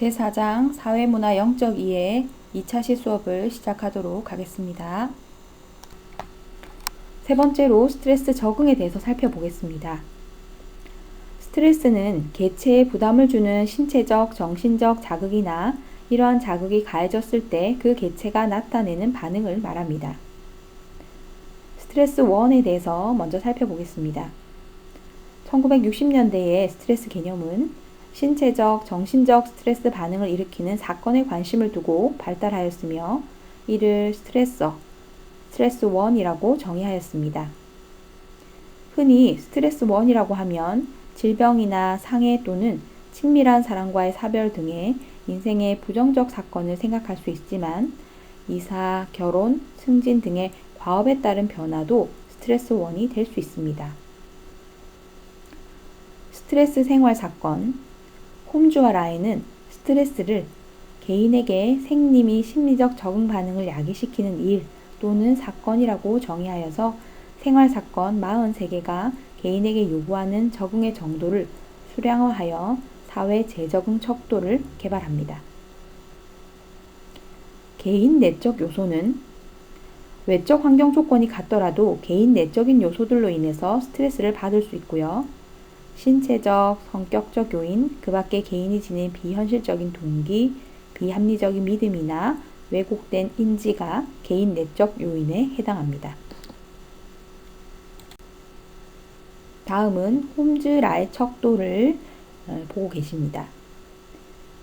제4장 사회문화 영적 이해 2차 시수업을 시작하도록 하겠습니다. 세 번째로 스트레스 적응에 대해서 살펴보겠습니다. 스트레스는 개체에 부담을 주는 신체적, 정신적 자극이나 이러한 자극이 가해졌을 때 그 개체가 나타내는 반응을 말합니다. 스트레스 1에 대해서 먼저 살펴보겠습니다. 1960년대의 스트레스 개념은 신체적, 정신적 스트레스 반응을 일으키는 사건에 관심을 두고 발달하였으며 이를 스트레스 1이라고 정의하였습니다. 흔히 스트레스 1이라고 하면 질병이나 상해 또는 친밀한 사람과의 사별 등의 인생의 부정적 사건을 생각할 수 있지만 이사, 결혼, 승진 등의 과업에 따른 변화도 스트레스 1이 될 수 있습니다. 스트레스 생활 사건 홈즈와 라인은 스트레스를 개인에게 생리 및 심리적 적응 반응을 야기시키는 일 또는 사건이라고 정의하여서 생활사건 43개가 개인에게 요구하는 적응의 정도를 수량화하여 사회 재적응 척도를 개발합니다. 개인 내적 요소는 외적 환경 조건이 같더라도 개인 내적인 요소들로 인해서 스트레스를 받을 수 있고요. 신체적, 성격적 요인, 그 밖에 개인이 지닌 비현실적인 동기, 비합리적인 믿음이나 왜곡된 인지가 개인 내적 요인에 해당합니다. 다음은 홈즈-라의 척도를 보고 계십니다.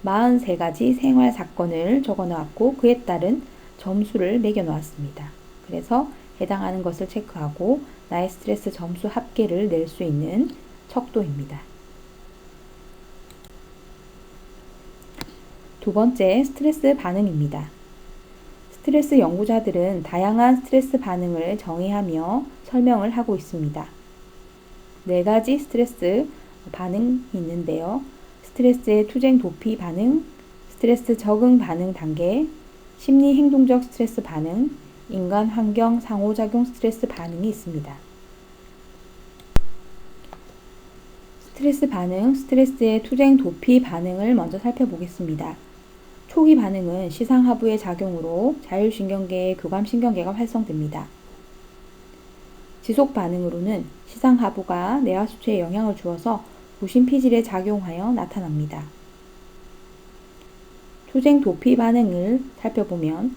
43가지 생활 사건을 적어 놓았고 그에 따른 점수를 매겨 놓았습니다. 그래서 해당하는 것을 체크하고 나의 스트레스 점수 합계를 낼 수 있는 척도입니다. 두 번째, 스트레스 반응입니다. 스트레스 연구자들은 다양한 스트레스 반응을 정의하며 설명을 하고 있습니다. 4가지 스트레스 반응이 있는데요. 스트레스의 투쟁 도피 반응, 스트레스 적응 반응 단계, 심리 행동적 스트레스 반응, 인간 환경 상호작용 스트레스 반응이 있습니다. 스트레스 반응, 스트레스의 투쟁 도피 반응을 먼저 살펴보겠습니다. 초기 반응은 시상하부의 작용으로 자율신경계의 교감신경계가 활성됩니다. 지속 반응으로는 시상하부가 뇌하수체에 영향을 주어서 부신피질에 작용하여 나타납니다. 투쟁 도피 반응을 살펴보면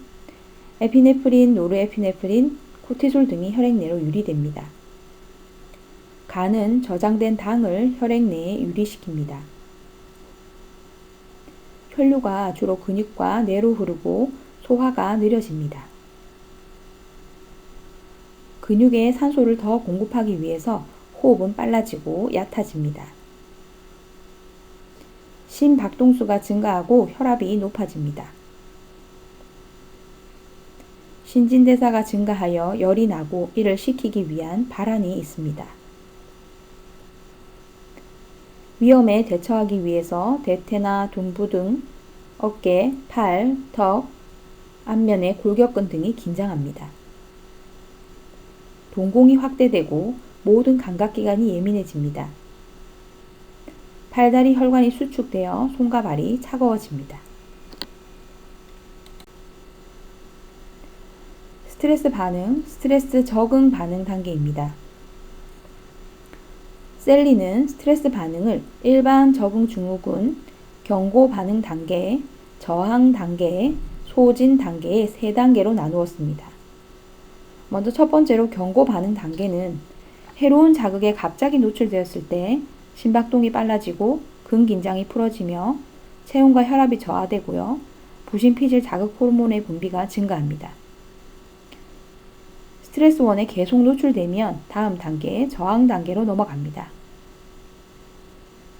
에피네프린, 노르에피네프린, 코티솔 등이 혈액 내로 유리됩니다. 간은 저장된 당을 혈액 내에 유리시킵니다. 혈류가 주로 근육과 뇌로 흐르고 소화가 느려집니다. 근육에 산소를 더 공급하기 위해서 호흡은 빨라지고 얕아집니다. 심박동수가 증가하고 혈압이 높아집니다. 신진대사가 증가하여 열이 나고 이를 식히기 위한 발한이 있습니다. 위험에 대처하기 위해서 대퇴나 둔부 등 어깨, 팔, 턱, 안면의 골격근 등이 긴장합니다. 동공이 확대되고 모든 감각기관이 예민해집니다. 팔다리 혈관이 수축되어 손과 발이 차가워집니다. 스트레스 반응, 스트레스 적응 반응 단계입니다. 셀리는 스트레스 반응을 일반 적응 증후군, 경고 반응 단계, 저항 단계, 소진 단계의 3단계로 나누었습니다. 먼저 첫 번째로 경고 반응 단계는 해로운 자극에 갑자기 노출되었을 때 심박동이 빨라지고 근긴장이 풀어지며 체온과 혈압이 저하되고요. 부신피질 자극 호르몬의 분비가 증가합니다. 스트레스 1에 계속 노출되면 다음 단계 저항 단계로 넘어갑니다.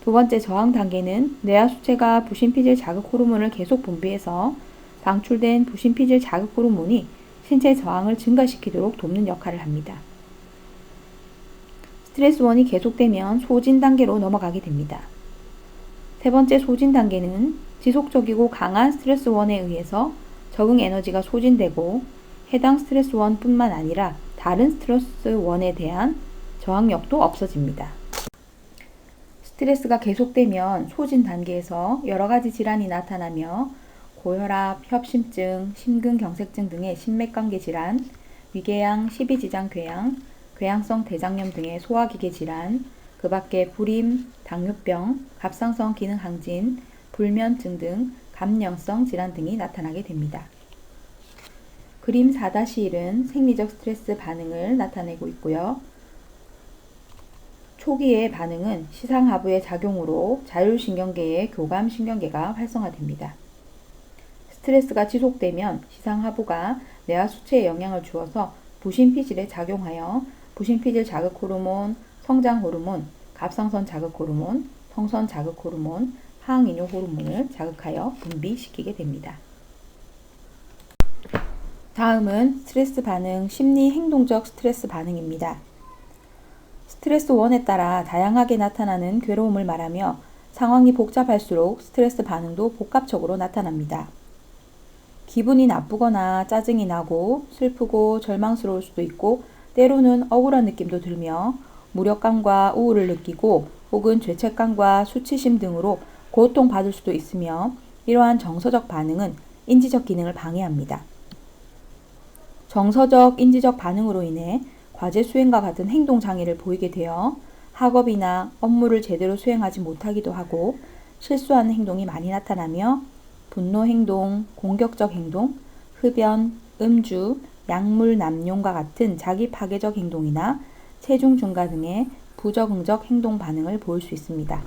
두 번째 저항 단계는 뇌하수체가 부신피질 자극 호르몬을 계속 분비해서 방출된 부신피질 자극 호르몬이 신체 저항을 증가시키도록 돕는 역할을 합니다. 스트레스 1이 계속되면 소진 단계로 넘어가게 됩니다. 세 번째 소진 단계는 지속적이고 강한 스트레스 1에 의해서 적응 에너지가 소진되고 해당 스트레스 1뿐만 아니라 다른 스트레스 1에 대한 저항력도 없어집니다. 스트레스가 계속되면 소진 단계에서 여러 가지 질환이 나타나며 고혈압, 협심증, 심근경색증 등의 심맥관계 질환, 위궤양, 십이지장궤양, 궤양성 대장염 등의 소화기계 질환, 그 밖에 불임, 당뇨병, 갑상선 기능 항진, 불면증 등 감염성 질환 등이 나타나게 됩니다. 그림 4-1은 생리적 스트레스 반응을 나타내고 있고요. 초기의 반응은 시상하부의 작용으로 자율신경계의 교감신경계가 활성화됩니다. 스트레스가 지속되면 시상하부가 뇌하수체에 영향을 주어서 부신피질에 작용하여 부신피질 자극 호르몬, 성장 호르몬, 갑상선 자극 호르몬, 성선 자극 호르몬, 항이뇨 호르몬을 자극하여 분비시키게 됩니다. 다음은 스트레스 반응, 심리 행동적 스트레스 반응입니다. 스트레스 1에 따라 다양하게 나타나는 괴로움을 말하며 상황이 복잡할수록 스트레스 반응도 복합적으로 나타납니다. 기분이 나쁘거나 짜증이 나고 슬프고 절망스러울 수도 있고 때로는 억울한 느낌도 들며 무력감과 우울을 느끼고 혹은 죄책감과 수치심 등으로 고통받을 수도 있으며 이러한 정서적 반응은 인지적 기능을 방해합니다. 정서적, 인지적 반응으로 인해 과제 수행과 같은 행동 장애를 보이게 되어 학업이나 업무를 제대로 수행하지 못하기도 하고 실수하는 행동이 많이 나타나며 분노 행동, 공격적 행동, 흡연, 음주, 약물 남용과 같은 자기 파괴적 행동이나 체중 증가 등의 부적응적 행동 반응을 보일 수 있습니다.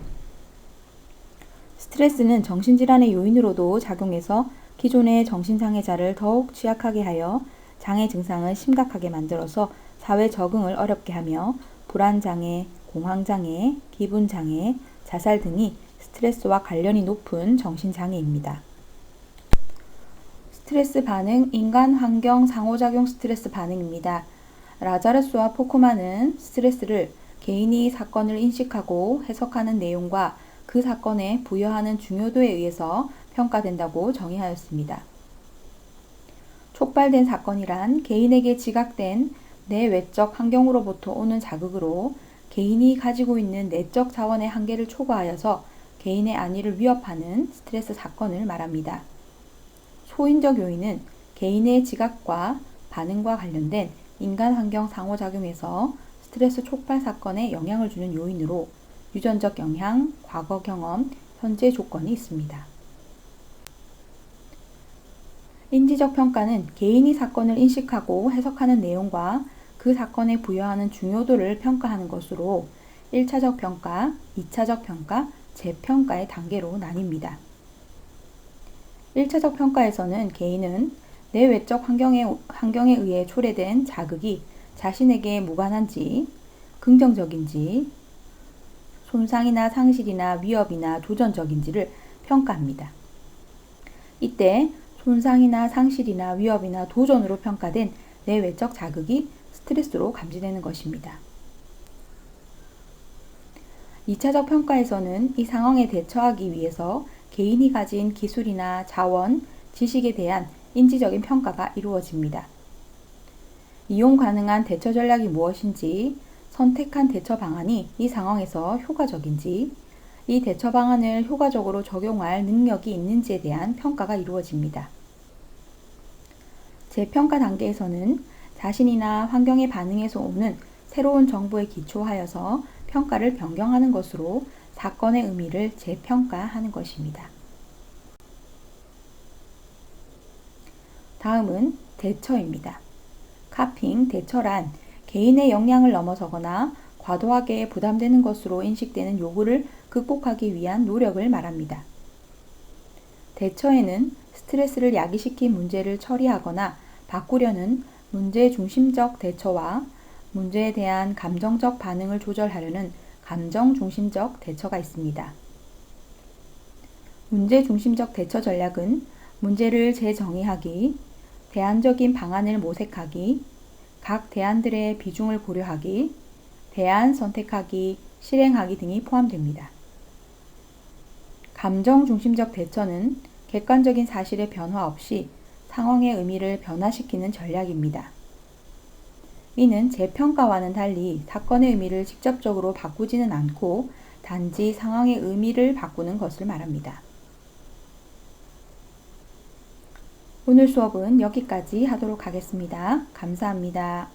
스트레스는 정신질환의 요인으로도 작용해서 기존의 정신장애자를 더욱 취약하게 하여 장애 증상을 심각하게 만들어서 사회 적응을 어렵게 하며 불안장애, 공황장애, 기분장애, 자살 등이 스트레스와 관련이 높은 정신장애입니다. 스트레스 반응, 인간 환경 상호작용 스트레스 반응입니다. 라자르스와 포크만은 스트레스를 개인이 사건을 인식하고 해석하는 내용과 그 사건에 부여하는 중요도에 의해서 평가된다고 정의하였습니다. 촉발된 사건이란 개인에게 지각된 내외적 환경으로부터 오는 자극으로 개인이 가지고 있는 내적 자원의 한계를 초과하여서 개인의 안위를 위협하는 스트레스 사건을 말합니다. 소인적 요인은 개인의 지각과 반응과 관련된 인간 환경 상호작용에서 스트레스 촉발 사건에 영향을 주는 요인으로 유전적 영향, 과거 경험, 현재 조건이 있습니다. 인지적 평가는 개인이 사건을 인식하고 해석하는 내용과 그 사건에 부여하는 중요도를 평가하는 것으로 1차적 평가, 2차적 평가, 재평가의 단계로 나뉩니다. 1차적 평가에서는 개인은 내외적 환경에 의해 초래된 자극이 자신에게 무관한지, 긍정적인지, 손상이나 상실이나 위협이나 도전적인지를 평가합니다. 이때 손상이나 상실이나 위협이나 도전으로 평가된 내외적 자극이 스트레스로 감지되는 것입니다. 2차적 평가에서는 이 상황에 대처하기 위해서 개인이 가진 기술이나 자원, 지식에 대한 인지적인 평가가 이루어집니다. 이용 가능한 대처 전략이 무엇인지, 선택한 대처 방안이 이 상황에서 효과적인지, 이 대처 방안을 효과적으로 적용할 능력이 있는지에 대한 평가가 이루어집니다. 재평가 단계에서는 자신이나 환경의 반응에서 오는 새로운 정보에 기초하여서 평가를 변경하는 것으로 사건의 의미를 재평가하는 것입니다. 다음은 대처입니다. 카핑, 대처란 개인의 역량을 넘어서거나 과도하게 부담되는 것으로 인식되는 요구를 극복하기 위한 노력을 말합니다. 대처에는 스트레스를 야기시킨 문제를 처리하거나 바꾸려는 문제 중심적 대처와 문제에 대한 감정적 반응을 조절하려는 감정 중심적 대처가 있습니다. 문제 중심적 대처 전략은 문제를 재정의하기, 대안적인 방안을 모색하기, 각 대안들의 비중을 고려하기, 대안 선택하기, 실행하기 등이 포함됩니다. 감정 중심적 대처는 객관적인 사실의 변화 없이 상황의 의미를 변화시키는 전략입니다. 이는 재평가와는 달리 사건의 의미를 직접적으로 바꾸지는 않고 단지 상황의 의미를 바꾸는 것을 말합니다. 오늘 수업은 여기까지 하도록 하겠습니다. 감사합니다.